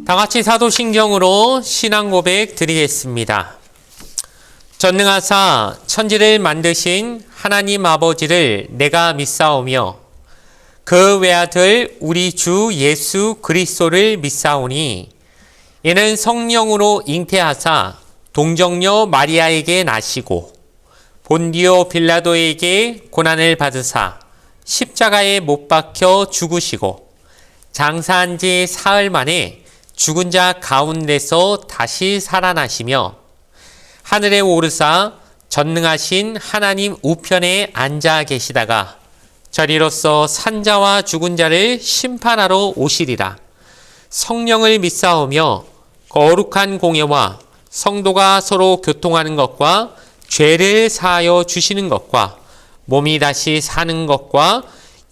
다 같이 사도신경으로 신앙 고백 드리겠습니다. 전능하사 천지를 만드신 하나님 아버지를 내가 믿사오며 그 외아들 우리 주 예수 그리스도를 믿사오니 이는 성령으로 잉태하사 동정녀 마리아에게 나시고 본디오 빌라도에게 고난을 받으사 십자가에 못 박혀 죽으시고 장사한 지 사흘 만에 죽은 자 가운데서 다시 살아나시며 하늘에 오르사 전능하신 하나님 우편에 앉아 계시다가 저리로서 산자와 죽은 자를 심판하러 오시리라. 성령을 믿사오며 거룩한 공예와 성도가 서로 교통하는 것과 죄를 사하여 주시는 것과 몸이 다시 사는 것과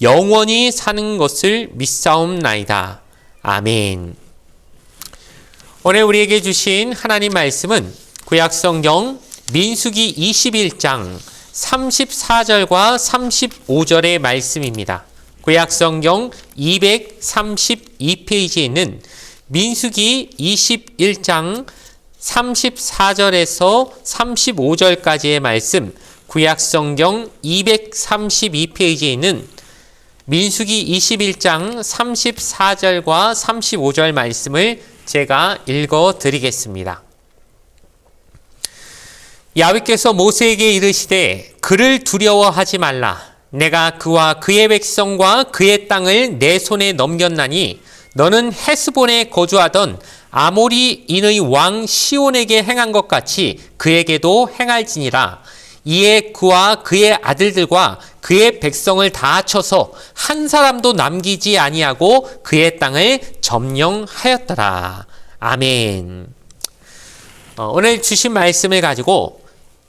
영원히 사는 것을 믿사옵나이다. 아멘. 오늘 우리에게 주신 하나님 말씀은 구약성경 민수기 21장 34절과 35절의 말씀입니다. 구약성경 232페이지에 있는 민수기 21장 34절에서 35절까지의 말씀, 구약성경 232페이지에 있는 민수기 21장 34절과 35절 말씀을 제가 읽어 드리겠습니다. 야훼께서 모세에게 이르시되 그를 두려워하지 말라. 내가 그와 그의 백성과 그의 땅을 내 손에 넘겼나니 너는 헤스본에 거주하던 아모리인의 왕 시온에게 행한 것 같이 그에게도 행할지니라. 이에 그와 그의 아들들과 그의 백성을 다 쳐서 한 사람도 남기지 아니하고 그의 땅을 점령하였더라. 아멘. 오늘 주신 말씀을 가지고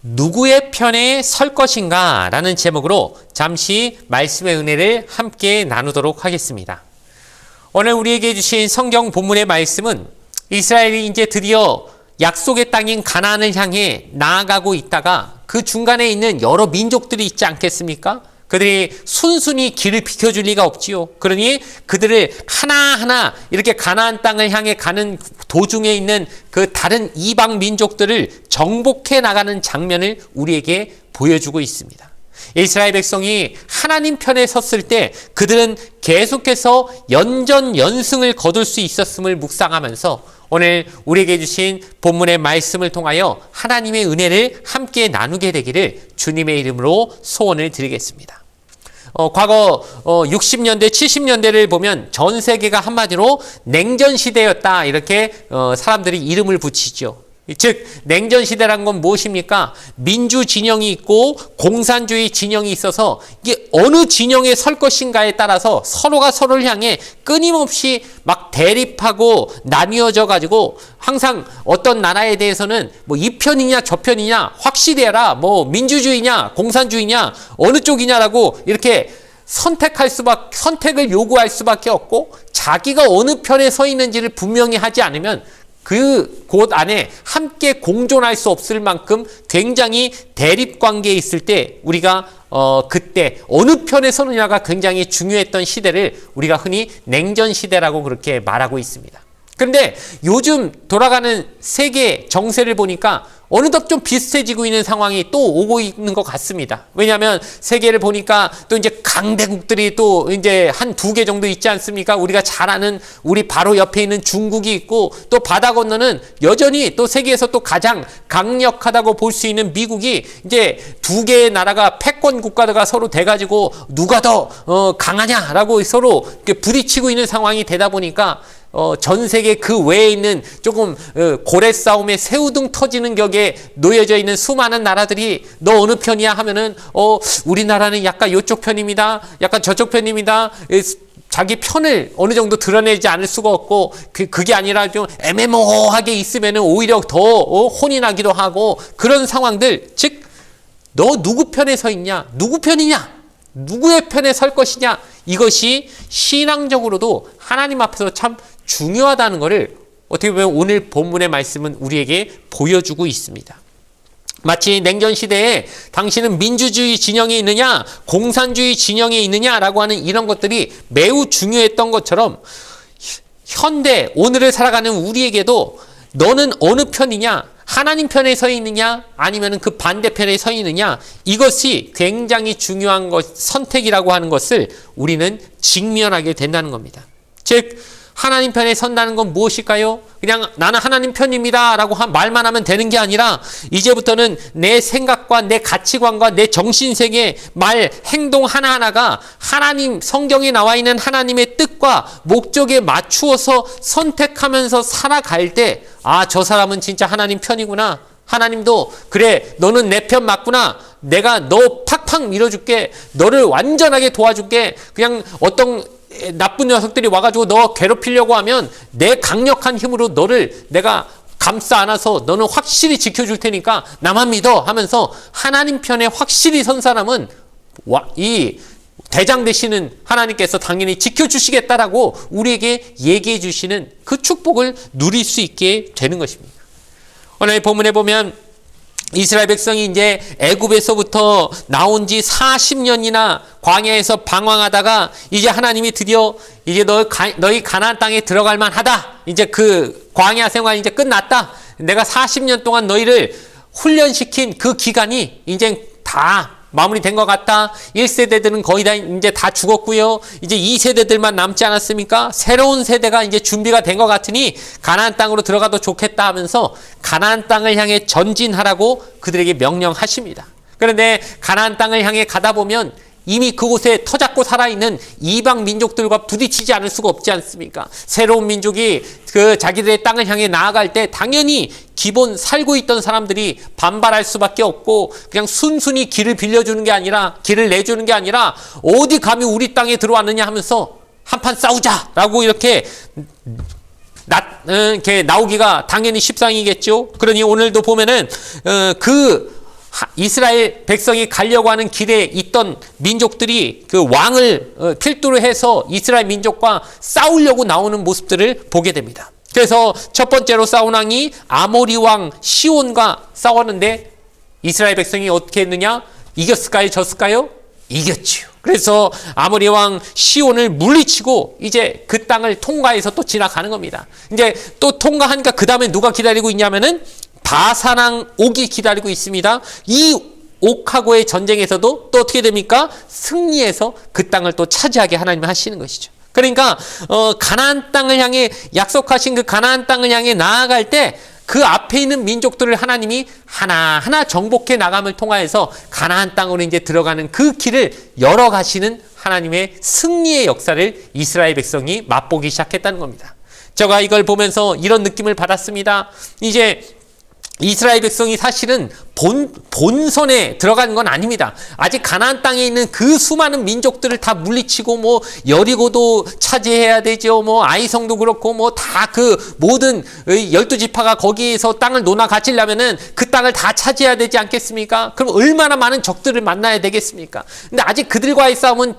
누구의 편에 설 것인가 라는 제목으로 잠시 말씀의 은혜를 함께 나누도록 하겠습니다. 오늘 우리에게 주신 성경 본문의 말씀은 이스라엘이 이제 드디어 약속의 땅인 가나안을 향해 나아가고 있다가 그 중간에 있는 여러 민족들이 있지 않겠습니까? 그들이 순순히 길을 비켜줄 리가 없지요. 그러니 그들을 하나하나 이렇게 가나안 땅을 향해 가는 도중에 있는 그 다른 이방 민족들을 정복해 나가는 장면을 우리에게 보여주고 있습니다. 이스라엘 백성이 하나님 편에 섰을 때 그들은 계속해서 연전연승을 거둘 수 있었음을 묵상하면서 오늘 우리에게 주신 본문의 말씀을 통하여 하나님의 은혜를 함께 나누게 되기를 주님의 이름으로 소원을 드리겠습니다. 과거 60년대, 70년대를 보면 전 세계가 한마디로 냉전시대였다 이렇게 사람들이 이름을 붙이죠. 즉 냉전시대란 건 무엇입니까? 민주 진영이 있고 공산주의 진영이 있어서 이게 어느 진영에 설 것인가에 따라서 서로가 서로를 향해 끊임없이 막 대립하고 나뉘어져 가지고 항상 어떤 나라에 대해서는 뭐 이 편이냐 저 편이냐 확실히 해라, 뭐 민주주의냐 공산주의냐 어느 쪽이냐라고 이렇게 선택을 요구할 수밖에 없고 자기가 어느 편에 서 있는지를 분명히 하지 않으면 그 곳 안에 함께 공존할 수 없을 만큼 굉장히 대립관계에 있을 때 우리가 그때 어느 편에 서느냐가 굉장히 중요했던 시대를 우리가 흔히 냉전시대라고 그렇게 말하고 있습니다. 그런데 요즘 돌아가는 세계 정세를 보니까 어느덧 좀 비슷해지고 있는 상황이 또 오고 있는 것 같습니다. 왜냐하면 세계를 보니까 또 이제 강대국들이 또 이제 한 두 개 정도 있지 않습니까? 우리가 잘 아는 우리 바로 옆에 있는 중국이 있고 또 바다 건너는 여전히 또 세계에서 또 가장 강력하다고 볼 수 있는 미국이 이제 두 개의 나라가 패권 국가가 서로 돼가지고 누가 더 강하냐라고 서로 이렇게 부딪히고 있는 상황이 되다 보니까 전 세계 그 외에 있는 조금 고래 싸움에 새우등 터지는 격에 놓여져 있는 수많은 나라들이 너 어느 편이야 하면은 우리나라는 약간 이쪽 편입니다. 약간 저쪽 편입니다. 자기 편을 어느 정도 드러내지 않을 수가 없고 그게 아니라 좀 애매모호하게 있으면은 오히려 더 혼이 나기도 하고 그런 상황들, 즉 너 누구 편에 서 있냐? 누구 편이냐? 누구의 편에 설 것이냐? 이것이 신앙적으로도 하나님 앞에서 참 중요하다는 것을 어떻게 보면 오늘 본문의 말씀은 우리에게 보여주고 있습니다. 마치 냉전 시대에 당신은 민주주의 진영에 있느냐 공산주의 진영에 있느냐라고 하는 이런 것들이 매우 중요했던 것처럼 현대 오늘을 살아가는 우리에게도 너는 어느 편이냐, 하나님 편에 서 있느냐 아니면 그 반대편에 서 있느냐, 이것이 굉장히 중요한 선택이라고 하는 것을 우리는 직면하게 된다는 겁니다. 즉 하나님 편에 선다는 건 무엇일까요? 그냥 나는 하나님 편입니다 라고 말만 하면 되는 게 아니라 이제부터는 내 생각과 내 가치관과 내 정신세계, 말, 행동 하나하나가 하나님, 성경에 나와 있는 하나님의 뜻과 목적에 맞추어서 선택하면서 살아갈 때, 아, 저 사람은 진짜 하나님 편이구나. 하나님도 그래, 너는 내 편 맞구나. 내가 너 팍팍 밀어줄게. 너를 완전하게 도와줄게. 그냥 어떤 나쁜 녀석들이 와가지고 너 괴롭히려고 하면 내 강력한 힘으로 너를 내가 감싸 안아서 너는 확실히 지켜줄 테니까 나만 믿어 하면서 하나님 편에 확실히 선 사람은 이 대장 되시는 하나님께서 당연히 지켜주시겠다라고 우리에게 얘기해 주시는 그 축복을 누릴 수 있게 되는 것입니다. 오늘 본문에 보면 이스라엘 백성이 이제 애굽에서부터 나온 지 40년이나 광야에서 방황하다가 이제 하나님이 드디어 이제 너희 가나안 땅에 들어갈 만하다. 이제 그 광야 생활 이제 끝났다. 내가 40년 동안 너희를 훈련시킨 그 기간이 이제 다 마무리된 것 같다. 1세대들은 거의 다 이제 다 죽었고요. 이제 2세대들만 남지 않았습니까? 새로운 세대가 이제 준비가 된 것 같으니 가나안 땅으로 들어가도 좋겠다 하면서 가나안 땅을 향해 전진하라고 그들에게 명령하십니다. 그런데 가나안 땅을 향해 가다 보면 이미 그곳에 터잡고 살아있는 이방 민족들과 부딪히지 않을 수가 없지 않습니까? 새로운 민족이 그 자기들의 땅을 향해 나아갈 때 당연히 기본 살고 있던 사람들이 반발할 수밖에 없고 그냥 순순히 길을 빌려주는 게 아니라 길을 내주는 게 아니라 어디 감히 우리 땅에 들어왔느냐 하면서 한판 싸우자라고 이렇게 나오기가 당연히 십상이겠죠. 그러니 오늘도 보면은 이스라엘 백성이 가려고 하는 길에 있던 민족들이 그 왕을 필두로 해서 이스라엘 민족과 싸우려고 나오는 모습들을 보게 됩니다. 그래서 첫 번째로 싸운 왕이 아모리 왕 시온과 싸웠는데 이스라엘 백성이 어떻게 했느냐? 이겼을까요? 졌을까요? 이겼지요. 그래서 아모리 왕 시온을 물리치고 이제 그 땅을 통과해서 또 지나가는 겁니다. 이제 또 통과하니까 그 다음에 누가 기다리고 있냐면은 바사랑 옥이 기다리고 있습니다. 이 옥하고의 전쟁에서도 또 어떻게 됩니까? 승리해서 그 땅을 또 차지하게 하나님이 하시는 것이죠. 그러니까 가나안 땅을 향해 약속하신 그 가나안 땅을 향해 나아갈 때 그 앞에 있는 민족들을 하나님이 하나하나 정복해 나감을 통하여서 가나안 땅으로 이제 들어가는 그 길을 열어가시는 하나님의 승리의 역사를 이스라엘 백성이 맛보기 시작했다는 겁니다. 제가 이걸 보면서 이런 느낌을 받았습니다. 이제 이스라엘 백성이 사실은 본선에 들어가는 건 아닙니다. 아직 가나안 땅에 있는 그 수많은 민족들을 다 물리치고 뭐 여리고도 차지해야 되죠. 뭐 아이성도 그렇고 뭐 다 그 모든 12지파가 거기에서 땅을 논아 가지려면은 그 땅을 다 차지해야 되지 않겠습니까? 그럼 얼마나 많은 적들을 만나야 되겠습니까? 근데 아직 그들과의 싸움은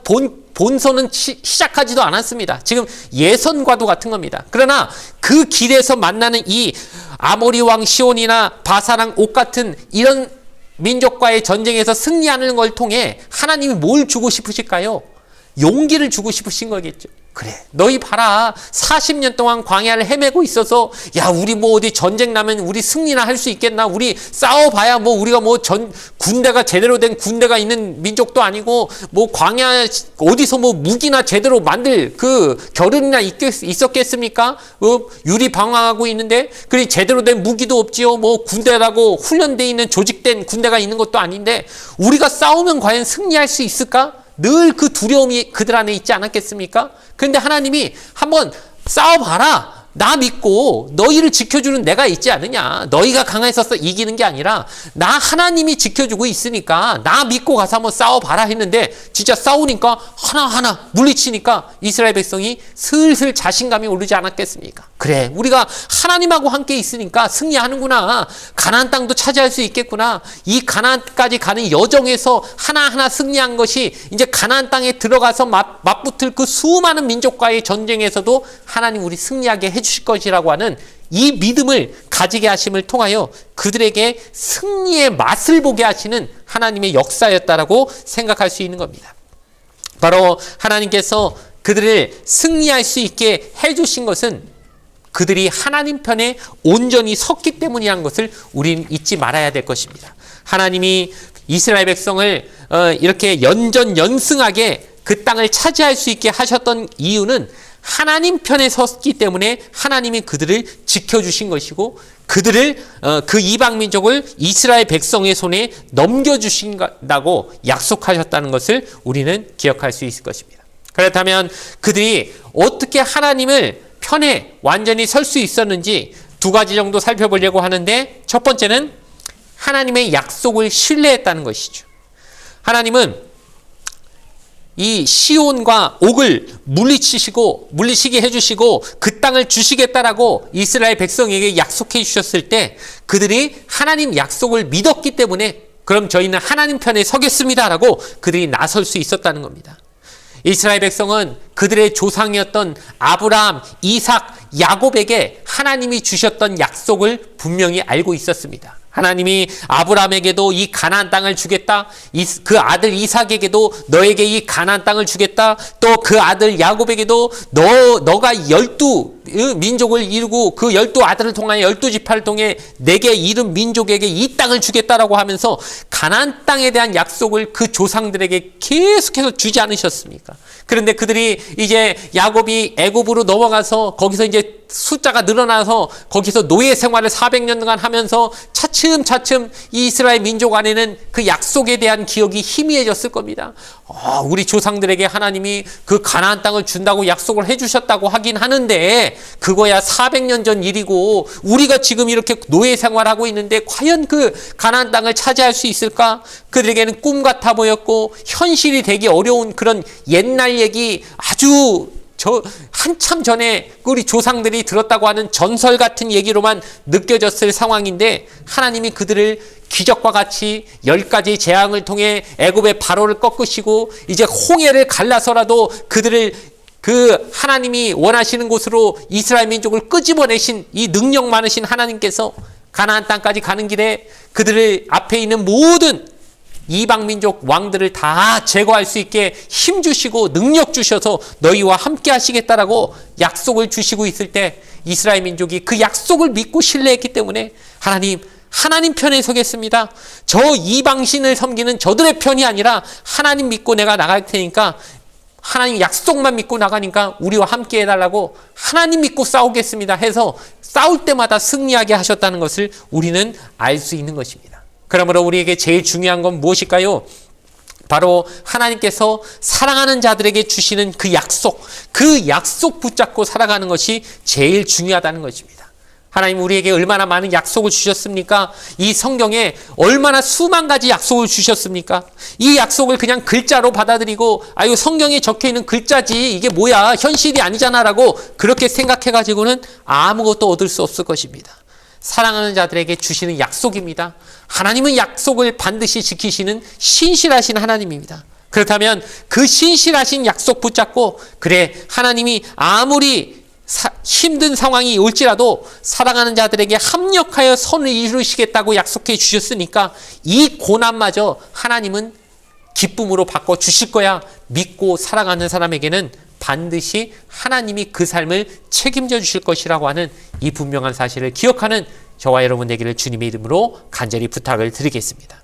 본선은 시작하지도 않았습니다. 지금 예선과도 같은 겁니다. 그러나 그 길에서 만나는 이 아모리 왕 시온이나 바사랑 옥 같은 이런 민족과의 전쟁에서 승리하는 걸 통해 하나님이 뭘 주고 싶으실까요? 용기를 주고 싶으신 거겠죠. 그래, 너희 봐라. 40년 동안 광야를 헤매고 있어서 야, 우리 뭐 어디 전쟁 나면 우리 승리나 할 수 있겠나? 우리 싸워봐야 뭐 우리가 뭐 군대가 제대로 된 군대가 있는 민족도 아니고 뭐 광야 어디서 뭐 무기나 제대로 만들 그 겨를이나 있었겠습니까? 유리 방황하고 있는데 그리 제대로 된 무기도 없지요. 뭐 군대라고 훈련돼 있는 조직된 군대가 있는 것도 아닌데 우리가 싸우면 과연 승리할 수 있을까? 늘 그 두려움이 그들 안에 있지 않았겠습니까? 그런데 하나님이 한번 싸워봐라. 나 믿고 너희를 지켜주는 내가 있지 않느냐. 너희가 강해서 이기는 게 아니라 나 하나님이 지켜주고 있으니까 나 믿고 가서 한번 싸워봐라 했는데 진짜 싸우니까 하나하나 물리치니까 이스라엘 백성이 슬슬 자신감이 오르지 않았겠습니까? 그래, 우리가 하나님하고 함께 있으니까 승리하는구나. 가나안 땅도 차지할 수 있겠구나. 이 가나안까지 가는 여정에서 하나하나 승리한 것이 이제 가나안 땅에 들어가서 맞붙을 그 수많은 민족과의 전쟁에서도 하나님 우리 승리하게 해주실 것이라고 하는 이 믿음을 가지게 하심을 통하여 그들에게 승리의 맛을 보게 하시는 하나님의 역사였다라고 생각할 수 있는 겁니다. 바로 하나님께서 그들을 승리할 수 있게 해주신 것은 그들이 하나님 편에 온전히 섰기 때문이라는 것을 우리는 잊지 말아야 될 것입니다. 하나님이 이스라엘 백성을 이렇게 연전연승하게 그 땅을 차지할 수 있게 하셨던 이유는 하나님 편에 섰기 때문에 하나님이 그들을 지켜주신 것이고 그들을 그 이방 민족을 이스라엘 백성의 손에 넘겨주신다고 약속하셨다는 것을 우리는 기억할 수 있을 것입니다. 그렇다면 그들이 어떻게 하나님을 편에 완전히 설 수 있었는지 두 가지 정도 살펴보려고 하는데, 첫 번째는 하나님의 약속을 신뢰했다는 것이죠. 하나님은 이 시온과 옥을 물리치게 해주시고 그 땅을 주시겠다라고 이스라엘 백성에게 약속해 주셨을 때 그들이 하나님 약속을 믿었기 때문에 그럼 저희는 하나님 편에 서겠습니다라고 그들이 나설 수 있었다는 겁니다. 이스라엘 백성은 그들의 조상이었던 아브라함, 이삭, 야곱에게 하나님이 주셨던 약속을 분명히 알고 있었습니다. 하나님이 아브라함에게도 이 가나안 땅을 주겠다. 그 아들 이삭에게도 너에게 이 가나안 땅을 주겠다. 또 그 아들 야곱에게도 너가 12 민족을 이루고 그 12 아들을 통하여 12지파를 통해 내게 이른 민족에게 이 땅을 주겠다라고 하면서 가나안 땅에 대한 약속을 그 조상들에게 계속해서 주지 않으셨습니까? 그런데 그들이 이제 야곱이 애굽으로 넘어가서 거기서 이제 숫자가 늘어나서 거기서 노예 생활을 400년 동안 하면서 차츰차츰 이 이스라엘 민족 안에는 그 약속에 대한 기억이 희미해졌을 겁니다. 우리 조상들에게 하나님이 그 가나안 땅을 준다고 약속을 해주셨다고 하긴 하는데 그거야 400년 전 일이고 우리가 지금 이렇게 노예 생활하고 있는데 과연 그 가나안 땅을 차지할 수 있을까? 그들에게는 꿈 같아 보였고 현실이 되기 어려운 그런 옛날 얘기, 아주 한참 전에 우리 조상들이 들었다고 하는 전설 같은 얘기로만 느껴졌을 상황인데, 하나님이 그들을 기적과 같이 10가지 재앙을 통해 애굽의 바로를 꺾으시고 이제 홍해를 갈라서라도 그들을 그 하나님이 원하시는 곳으로 이스라엘 민족을 끄집어내신 이 능력 많으신 하나님께서 가나안 땅까지 가는 길에 그들을 앞에 있는 모든 이방 민족 왕들을 다 제거할 수 있게 힘 주시고 능력 주셔서 너희와 함께 하시겠다라고 약속을 주시고 있을 때 이스라엘 민족이 그 약속을 믿고 신뢰했기 때문에 하나님 편에 서겠습니다. 저 이방신을 섬기는 저들의 편이 아니라 하나님 믿고 내가 나갈 테니까, 하나님 약속만 믿고 나가니까 우리와 함께 해달라고 하나님 믿고 싸우겠습니다 해서 싸울 때마다 승리하게 하셨다는 것을 우리는 알 수 있는 것입니다. 그러므로 우리에게 제일 중요한 건 무엇일까요? 바로 하나님께서 사랑하는 자들에게 주시는 그 약속 붙잡고 살아가는 것이 제일 중요하다는 것입니다. 하나님 우리에게 얼마나 많은 약속을 주셨습니까? 이 성경에 얼마나 수만 가지 약속을 주셨습니까? 이 약속을 그냥 글자로 받아들이고 이거 성경에 적혀있는 글자지 이게 뭐야 현실이 아니잖아 라고 그렇게 생각해가지고는 아무것도 얻을 수 없을 것입니다. 사랑하는 자들에게 주시는 약속입니다. 하나님은 약속을 반드시 지키시는 신실하신 하나님입니다. 그렇다면 그 신실하신 약속 붙잡고, 그래 하나님이 아무리 힘든 상황이 올지라도 사랑하는 자들에게 합력하여 선을 이루시겠다고 약속해 주셨으니까 이 고난마저 하나님은 기쁨으로 바꿔 주실 거야 믿고 살아가는 사람에게는 반드시 하나님이 그 삶을 책임져 주실 것이라고 하는 이 분명한 사실을 기억하는 저와 여러분 되기를 주님의 이름으로 간절히 부탁을 드리겠습니다.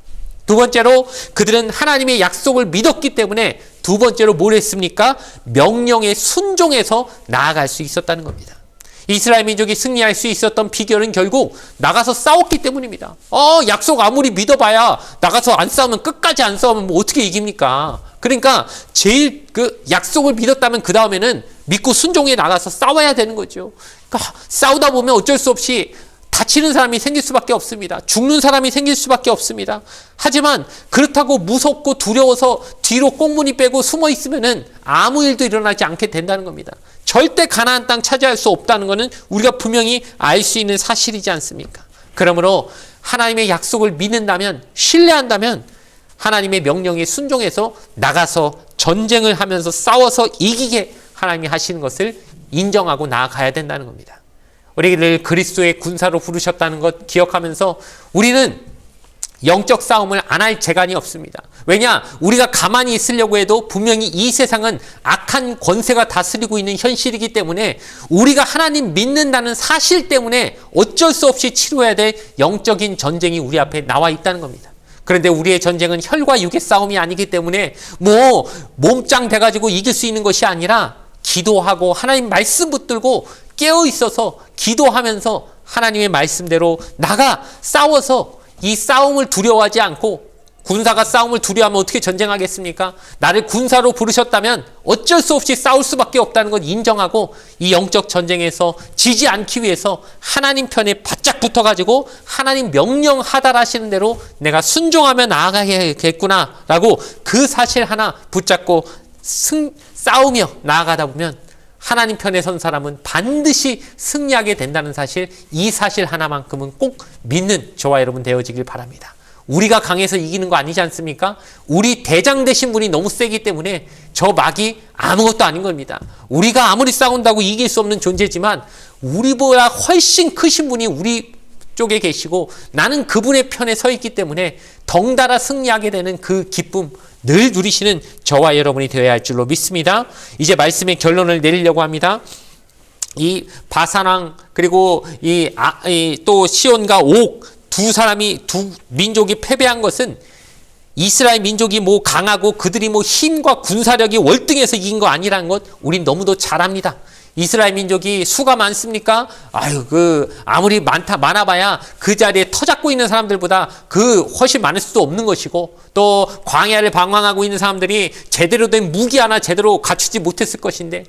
두 번째로 그들은 하나님의 약속을 믿었기 때문에 두 번째로 뭘 했습니까? 명령에 순종해서 나아갈 수 있었다는 겁니다. 이스라엘 민족이 승리할 수 있었던 비결은 결국 나가서 싸웠기 때문입니다. 약속 아무리 믿어봐야 나가서 안 싸우면, 끝까지 안 싸우면 뭐 어떻게 이깁니까? 그러니까 제일 그 약속을 믿었다면 그 다음에는 믿고 순종해 나가서 싸워야 되는 거죠. 그러니까 싸우다 보면 어쩔 수 없이 다치는 사람이 생길 수밖에 없습니다. 죽는 사람이 생길 수밖에 없습니다. 하지만 그렇다고 무섭고 두려워서 뒤로 꽁무니 빼고 숨어 있으면은 아무 일도 일어나지 않게 된다는 겁니다. 절대 가나안 땅 차지할 수 없다는 것은 우리가 분명히 알 수 있는 사실이지 않습니까? 그러므로 하나님의 약속을 믿는다면, 신뢰한다면 하나님의 명령에 순종해서 나가서 전쟁을 하면서 싸워서 이기게 하나님이 하시는 것을 인정하고 나아가야 된다는 겁니다. 우리를 그리스도의 군사로 부르셨다는 것 기억하면서 우리는 영적 싸움을 안 할 재간이 없습니다. 왜냐? 우리가 가만히 있으려고 해도 분명히 이 세상은 악한 권세가 다스리고 있는 현실이기 때문에 우리가 하나님 믿는다는 사실 때문에 어쩔 수 없이 치러야 될 영적인 전쟁이 우리 앞에 나와 있다는 겁니다. 그런데 우리의 전쟁은 혈과 육의 싸움이 아니기 때문에 몸짱 돼가지고 이길 수 있는 것이 아니라 기도하고 하나님 말씀 붙들고 깨어 있어서 기도하면서 하나님의 말씀대로 나가 싸워서 이 싸움을 두려워하지 않고, 군사가 싸움을 두려워하면 어떻게 전쟁하겠습니까? 나를 군사로 부르셨다면 어쩔 수 없이 싸울 수밖에 없다는 것 인정하고 이 영적 전쟁에서 지지 않기 위해서 하나님 편에 바짝 붙어가지고 하나님 명령하달하시는 대로 내가 순종하며 나아가야겠구나 라고 그 사실 하나 붙잡고 싸우며 나아가다 보면 하나님 편에 선 사람은 반드시 승리하게 된다는 사실, 이 사실 하나만큼은 꼭 믿는 저와 여러분 되어지길 바랍니다. 우리가 강해서 이기는 거 아니지 않습니까? 우리 대장 되신 분이 너무 세기 때문에 저 막이 아무것도 아닌 겁니다. 우리가 아무리 싸운다고 이길 수 없는 존재지만 우리보다 훨씬 크신 분이 우리 쪽에 계시고 나는 그분의 편에 서 있기 때문에 덩달아 승리하게 되는 그 기쁨 늘 누리시는 저와 여러분이 되어야 할 줄로 믿습니다. 이제 말씀의 결론을 내리려고 합니다. 이 바산왕 그리고 또 시온과 옥 두 민족이 패배한 것은 이스라엘 민족이 강하고 그들이 힘과 군사력이 월등해서 이긴 거 아니라는 것 우린 너무도 잘 압니다. 이스라엘 민족이 수가 많습니까? 아무리 많아봐야 그 자리에 터잡고 있는 사람들보다 훨씬 많을 수도 없는 것이고, 또 광야를 방황하고 있는 사람들이 제대로 된 무기 하나 제대로 갖추지 못했을 것인데,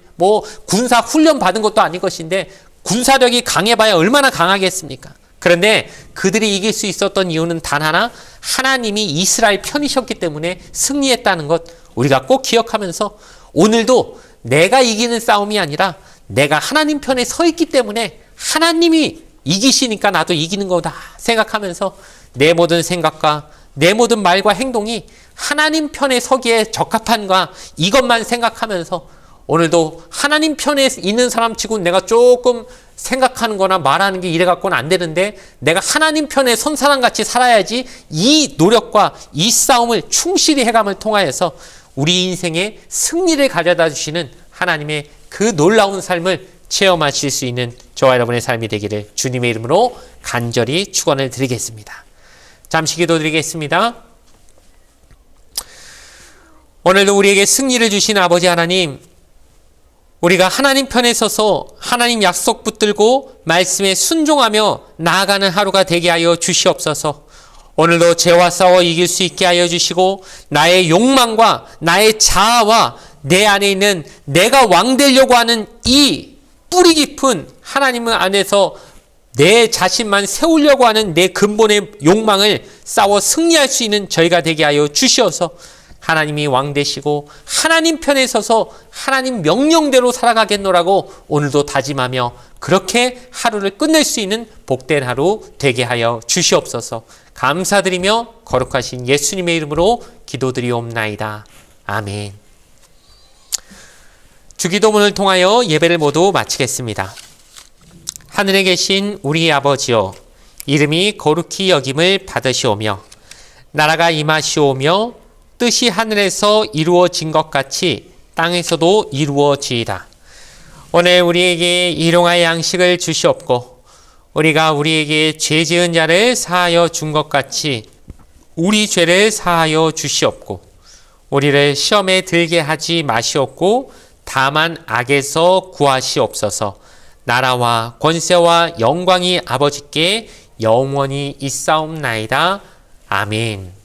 군사 훈련 받은 것도 아닐 것인데, 군사력이 강해봐야 얼마나 강하겠습니까? 그런데 그들이 이길 수 있었던 이유는 단 하나, 하나님이 이스라엘 편이셨기 때문에 승리했다는 것 우리가 꼭 기억하면서 오늘도 내가 이기는 싸움이 아니라 내가 하나님 편에 서 있기 때문에 하나님이 이기시니까 나도 이기는 거다 생각하면서 내 모든 생각과 내 모든 말과 행동이 하나님 편에 서기에 적합한가 이것만 생각하면서 오늘도 하나님 편에 있는 사람 치고 내가 조금 생각하는 거나 말하는 게 이래 갖고는 안 되는데 내가 하나님 편에 선 사람같이 살아야지, 이 노력과 이 싸움을 충실히 해감을 통하여서 우리 인생에 승리를 가져다 주시는 하나님의 그 놀라운 삶을 체험하실 수 있는 저와 여러분의 삶이 되기를 주님의 이름으로 간절히 축원을 드리겠습니다. 잠시 기도드리겠습니다. 오늘도 우리에게 승리를 주신 아버지 하나님, 우리가 하나님 편에 서서 하나님 약속 붙들고 말씀에 순종하며 나아가는 하루가 되게 하여 주시옵소서. 오늘도 죄와 싸워 이길 수 있게 하여 주시고 나의 욕망과 나의 자아와 내 안에 있는 내가 왕 되려고 하는 이 뿌리 깊은 하나님 안에서 내 자신만 세우려고 하는 내 근본의 욕망을 싸워 승리할 수 있는 저희가 되게 하여 주시어서 하나님이 왕 되시고 하나님 편에 서서 하나님 명령대로 살아가겠노라고 오늘도 다짐하며 그렇게 하루를 끝낼 수 있는 복된 하루 되게 하여 주시옵소서. 감사드리며 거룩하신 예수님의 이름으로 기도드리옵나이다. 아멘. 주기도문을 통하여 예배를 모두 마치겠습니다. 하늘에 계신 우리 아버지여, 이름이 거룩히 여김을 받으시오며 나라가 임하시오며 뜻이 하늘에서 이루어진 것 같이 땅에서도 이루어지이다. 오늘 우리에게 일용할 양식을 주시옵고 우리가 우리에게 죄 지은 자를 사하여 준 것 같이 우리 죄를 사하여 주시옵고 우리를 시험에 들게 하지 마시옵고 다만 악에서 구하시옵소서. 나라와 권세와 영광이 아버지께 영원히 있사옵나이다. 아멘.